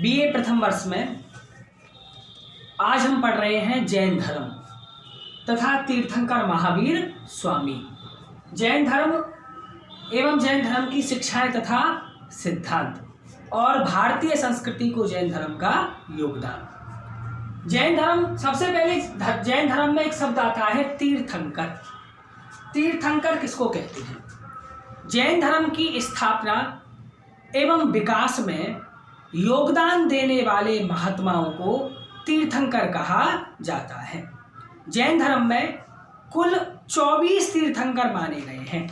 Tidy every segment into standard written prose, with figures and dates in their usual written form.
BA प्रथम वर्ष में आज हम पढ़ रहे हैं जैन धर्म तथा तीर्थंकर महावीर स्वामी। जैन धर्म एवं जैन धर्म की शिक्षाएं तथा सिद्धांत और भारतीय संस्कृति को जैन धर्म का योगदान। जैन धर्म, सबसे पहले जैन धर्म में एक शब्द आता है तीर्थंकर। तीर्थंकर किसको कहते हैं? जैन धर्म की स्थापना एवं विकास में योगदान देने वाले महात्माओं को तीर्थंकर कहा जाता है। जैन धर्म में कुल 24 तीर्थंकर माने गए हैं।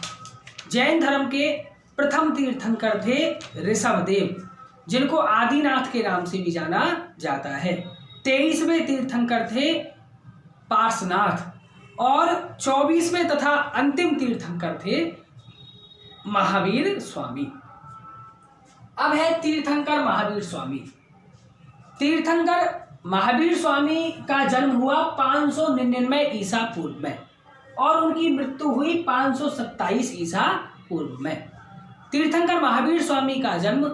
जैन धर्म के प्रथम तीर्थंकर थे ऋषभदेव, जिनको आदिनाथ के नाम से भी जाना जाता है। 23वें तीर्थंकर थे पार्श्वनाथ और 24वें तथा अंतिम तीर्थंकर थे महावीर स्वामी। अब है तीर्थंकर महावीर स्वामी। तीर्थंकर महावीर स्वामी का जन्म हुआ 599 ईसा पूर्व में और उनकी मृत्यु हुई 527 ईसा पूर्व में। तीर्थंकर महावीर स्वामी का जन्म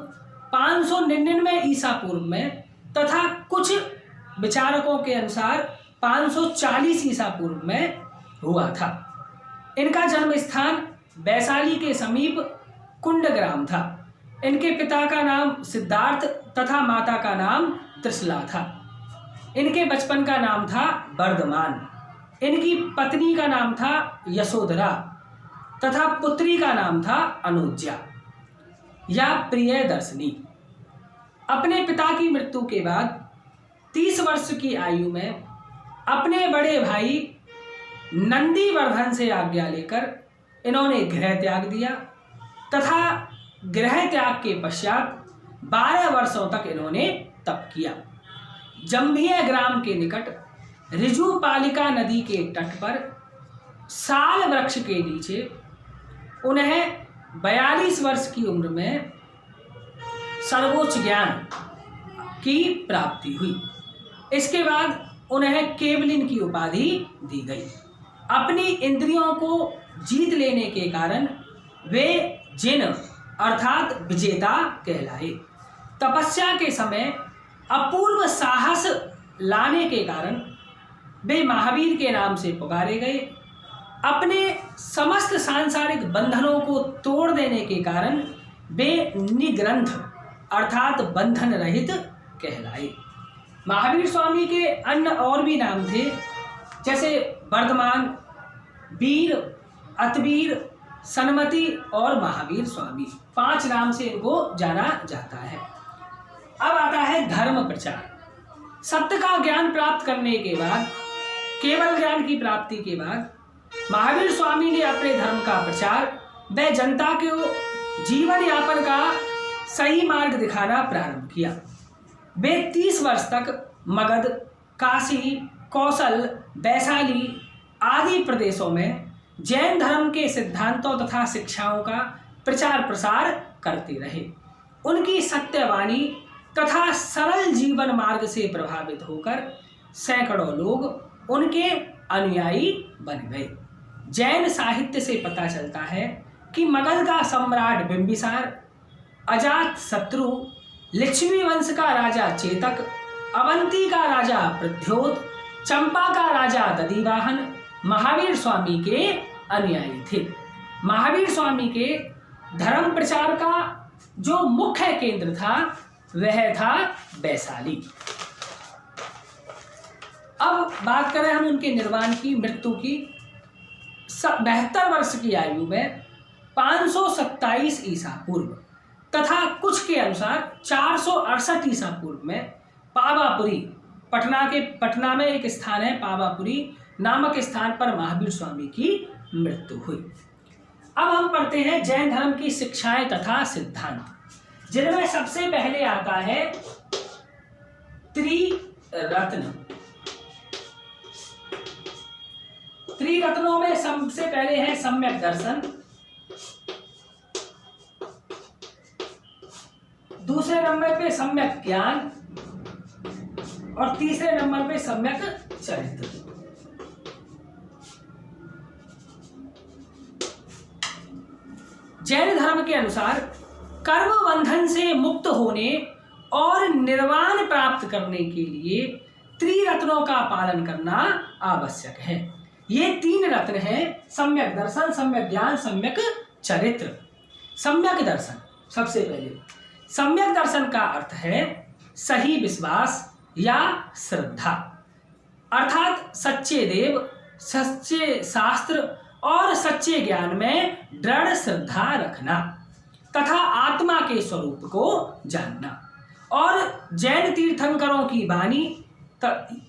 599 ईसा पूर्व में तथा कुछ विचारकों के अनुसार 540 ईसा पूर्व में हुआ था। इनका जन्म स्थान वैशाली के समीप कुंडग्राम था। इनके पिता का नाम सिद्धार्थ तथा माता का नाम त्रिशला था। इनके बचपन का नाम था वर्धमान। इनकी पत्नी का नाम था यशोधरा तथा पुत्री का नाम था अनुज्जा या प्रियदर्शनी। अपने पिता की मृत्यु के बाद 30 वर्ष की आयु में अपने बड़े भाई नंदीवर्धन से आज्ञा लेकर इन्होंने गृह त्याग दिया तथा गृह त्याग के पश्चात 12 वर्षों तक इन्होंने तप किया। जंभिया ग्राम के निकट ऋजुपालिका नदी के तट पर साल वृक्ष के नीचे उन्हें 42 वर्ष की उम्र में सर्वोच्च ज्ञान की प्राप्ति हुई। इसके बाद उन्हें केवलिन की उपाधि दी गई। अपनी इंद्रियों को जीत लेने के कारण वे जिन अर्थात विजेता कहलाए। तपस्या के समय अपूर्व साहस लाने के कारण वे महावीर के नाम से पुकारे गए। अपने समस्त सांसारिक बंधनों को तोड़ देने के कारण वे निग्रंथ अर्थात बंधन रहित कहलाए। महावीर स्वामी के अन्य और भी नाम थे, जैसे वर्धमान, वीर, अतवीर, सन्मति और महावीर स्वामी। 5 नाम से इनको जाना जाता है। अब आता है धर्म प्रचार। सत्य का ज्ञान प्राप्त करने के बाद, केवल ज्ञान की प्राप्ति के बाद महावीर स्वामी ने अपने धर्म का प्रचार व जनता को जीवन यापन का सही मार्ग दिखाना प्रारंभ किया। वे 30 वर्ष तक मगध, काशी, कौशल, वैशाली आदि प्रदेशों में जैन धर्म के सिद्धांतों तथा शिक्षाओं का प्रचार प्रसार करते रहे। उनकी सत्यवाणी तथा सरल जीवन मार्ग से प्रभावित होकर सैकड़ों लोग उनके अनुयायी बन गए। जैन साहित्य से पता चलता है कि मगध का सम्राट बिंबिसार, अजात शत्रु, लिच्छवी वंश का राजा चेतक, अवंती का राजा प्रद्योत, चंपा का राजा दधिवाहन महावीर स्वामी के अनुयायी थे। महावीर स्वामी के धर्म प्रचार का जो मुख्य केंद्र था वह था वैशाली। अब बात करें हम उनके निर्वाण की, मृत्यु की। 72 वर्ष की आयु में 527 ईसा पूर्व तथा कुछ के अनुसार 468 ईसा पूर्व में पावापुरी, पटना में एक स्थान है पावापुरी नामक स्थान पर महावीर स्वामी की मृत्यु हुई। अब हम पढ़ते हैं जैन धर्म की शिक्षाएं तथा सिद्धांत, जिनमें सबसे पहले आता है त्रिरत्न। त्रिरत्नों में सबसे पहले है सम्यक दर्शन, दूसरे नंबर पे सम्यक ज्ञान और तीसरे नंबर पे सम्यक चरित्र। जैन धर्म के अनुसार कर्म बंधन से मुक्त होने और निर्वाण प्राप्त करने के लिए त्रिरत्नों का पालन करना आवश्यक है। ये 3 रत्न हैं, सम्यक दर्शन, सम्यक ज्ञान, सम्यक चरित्र। सम्यक दर्शन, सबसे पहले सम्यक दर्शन का अर्थ है सही विश्वास या श्रद्धा, अर्थात सच्चे देव, सच्चे शास्त्र और सच्चे ज्ञान में दृढ़ श्रद्धा रखना तथा आत्मा के स्वरूप को जानना और जैन तीर्थंकरों की वाणी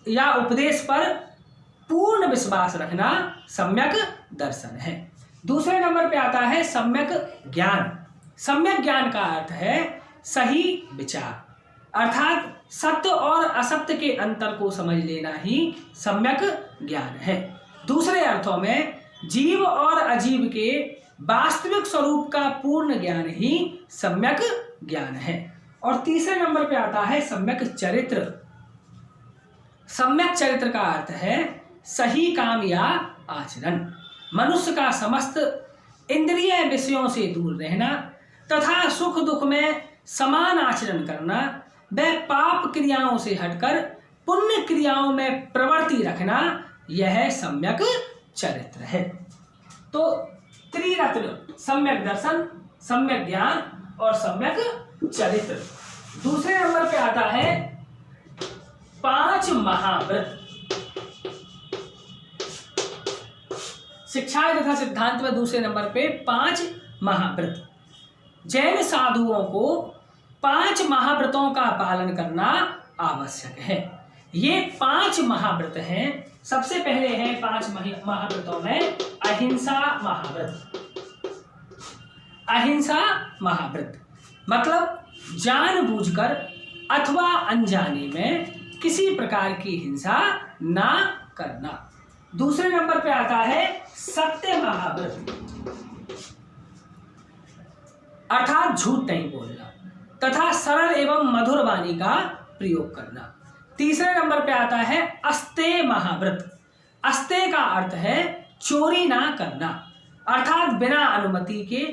या उपदेश पर पूर्ण विश्वास रखना सम्यक दर्शन है। दूसरे नंबर पे आता है सम्यक ज्ञान। सम्यक ज्ञान का अर्थ है सही विचार, अर्थात सत्य और असत्य के अंतर को समझ लेना ही सम्यक ज्ञान है। दूसरे अर्थों में जीव और अजीव के वास्तविक स्वरूप का पूर्ण ज्ञान ही सम्यक ज्ञान है। और तीसरे नंबर पे आता है सम्यक चरित्र। सम्यक चरित्र का अर्थ है सही काम या आचरण, मनुष्य का समस्त इंद्रिय विषयों से दूर रहना तथा सुख दुख में समान आचरण करना, वह पाप क्रियाओं से हटकर पुण्य क्रियाओं में प्रवृत्ति रखना, यह सम्यक चरित्र है। तो त्रिरत्न, सम्यक दर्शन, सम्यक ज्ञान और सम्यक चरित्र। दूसरे नंबर पे आता है 5 महाव्रत। शिक्षाएं तथा सिद्धांत में दूसरे नंबर पे 5 महाव्रत। जैन साधुओं को 5 महाव्रतों का पालन करना आवश्यक है। ये 5 महाव्रत हैं। सबसे पहले हैं 5 महाव्रतों में अहिंसा महाव्रत। अहिंसा महाव्रत मतलब जानबूझकर अथवा अनजाने में किसी प्रकार की हिंसा ना करना। दूसरे नंबर पे आता है सत्य महाव्रत, अर्थात झूठ नहीं बोलना तथा सरल एवं मधुर वाणी का प्रयोग करना। तीसरे नंबर पे आता है अस्तेय महाव्रत। अस्तेय का अर्थ है चोरी ना करना, अर्थात बिना अनुमति के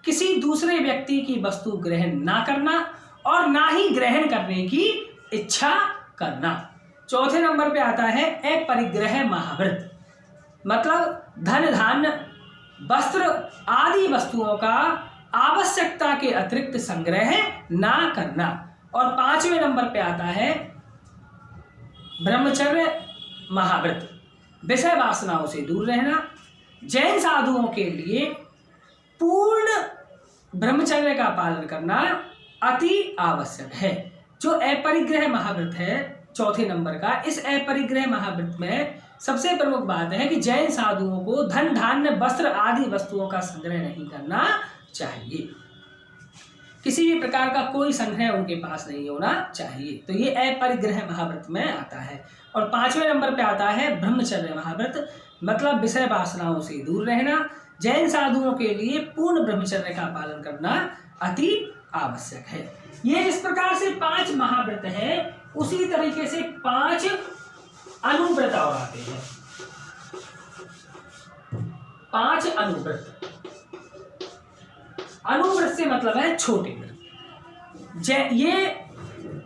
किसी दूसरे व्यक्ति की वस्तु ग्रहण ना करना और ना ही ग्रहण करने की इच्छा करना। चौथे नंबर पे आता है अपरिग्रह महाव्रत, मतलब धन धान्य वस्त्र आदि वस्तुओं का आवश्यकता के अतिरिक्त संग्रह ना करना। और 5वें नंबर पे आता है ब्रह्मचर्य महाव्रत, विषय वासनाओं से दूर रहना। जैन साधुओं के लिए पूर्ण ब्रह्मचर्य का पालन करना अति आवश्यक है। जो अपरिग्रह महाव्रत है चौथे नंबर का, इस अपरिग्रह महाव्रत में सबसे प्रमुख बात है कि जैन साधुओं को धन धान्य वस्त्र आदि वस्तुओं का संग्रह नहीं करना चाहिए। किसी भी प्रकार का कोई संग्रह उनके पास नहीं होना चाहिए। तो ये अपरिग्रह महाव्रत में आता है। और 5वें नंबर पे आता है ब्रह्मचर्य महाव्रत, मतलब विषय वासनाओं से दूर रहना। जैन साधुओं के लिए पूर्ण ब्रह्मचर्य का पालन करना अति आवश्यक है। ये इस प्रकार से 5 महाव्रत हैं। उसी तरीके से 5 अनुव्रत और आते हैं। 5 अनुव्रत। अनुव्रत से मतलब है छोटे व्रत। ये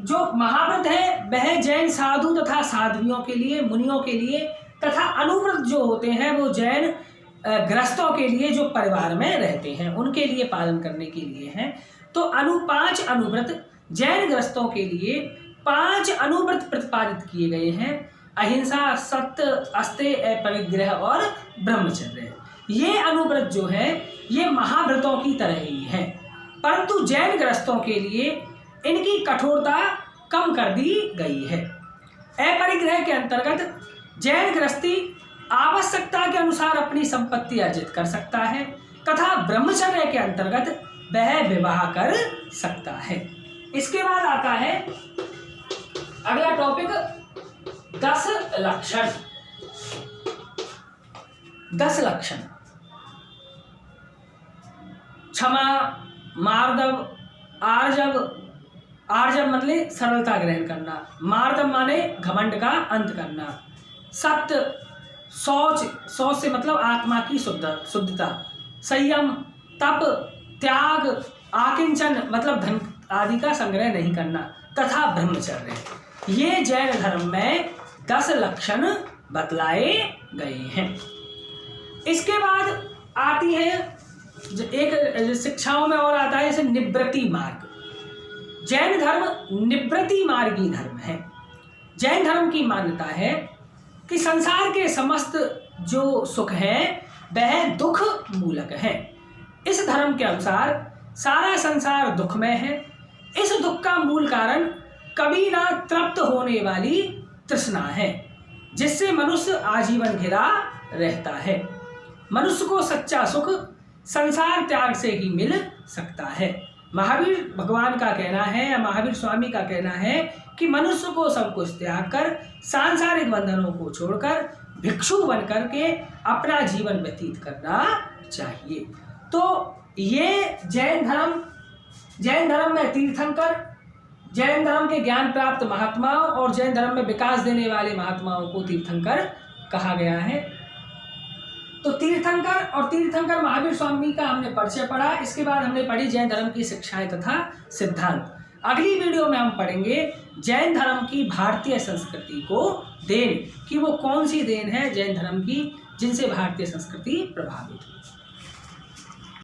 जो महाव्रत है वह जैन साधु तथा साध्वियों के लिए, मुनियों के लिए, तथा अनुव्रत जो होते हैं वो जैन गृहस्थों के लिए जो परिवार में रहते हैं उनके लिए पालन करने के लिए हैं। तो 5 अनुव्रत जैन गृहस्थों के लिए 5 अनुव्रत प्रतिपादित किए गए हैं। अहिंसा, सत्य, अस्तेय, अपरिग्रह और ब्रह्मचर्य। ये अनुव्रत जो है ये महाव्रतों की तरह ही है, परंतु जैन गृहस्थों के लिए इनकी कठोरता कम कर दी गई है। अपरिग्रह के अंतर्गत जैन गृहस्थी आवश्यकता के अनुसार अपनी संपत्ति अर्जित कर सकता है तथा ब्रह्मचर्य के अंतर्गत वह विवाह कर सकता है। इसके बाद आता है अगला टॉपिक 10 लक्षण। 10 लक्षण क्षमा, मार्दव, आर्जव। आर्जव मतलब सरलता ग्रहण करना, मार्दव माने घमंड का अंत करना, सत्य, शौच, शौच से मतलब आत्मा की शुद्धता, संयम, तप, त्याग, आकिंचन मतलब धन आदि का संग्रह नहीं करना तथा ब्रह्मचर्य, ये जैन धर्म में 10 लक्षण बतलाए गए हैं। इसके बाद आती है एक शिक्षाओं में और आता है जैसे निवृत्ति मार्ग। जैन धर्म निवृत्ति मार्गी धर्म है। जैन धर्म की मान्यता है कि संसार के समस्त जो सुख है वह दुख मूलक है। इस धर्म के अनुसार सारा संसार दुखमय है। इस दुख का मूल कारण कभी ना तृप्त होने वाली तृष्णा है, जिससे मनुष्य आजीवन घिरा रहता है। मनुष्य को सच्चा सुख संसार त्याग से ही मिल सकता है। महावीर भगवान का कहना है या महावीर स्वामी का कहना है कि मनुष्य को सब कुछ त्याग कर सांसारिक बंधनों को छोड़कर भिक्षु बनकर के अपना जीवन व्यतीत करना चाहिए। तो ये जैन धर्म में तीर्थंकर, जैन धर्म के ज्ञान प्राप्त महात्माओं और जैन धर्म में विकास देने वाले महात्माओं को तीर्थंकर कहा गया है। तो तीर्थंकर और तीर्थंकर महावीर स्वामी का हमने परिचय पढ़ा। इसके बाद हमने पढ़ी जैन धर्म की शिक्षाएं तथा सिद्धांत। अगली वीडियो में हम पढ़ेंगे जैन धर्म की भारतीय संस्कृति को देन, कि वो कौन सी देन है जैन धर्म की जिनसे भारतीय संस्कृति प्रभावित हुई।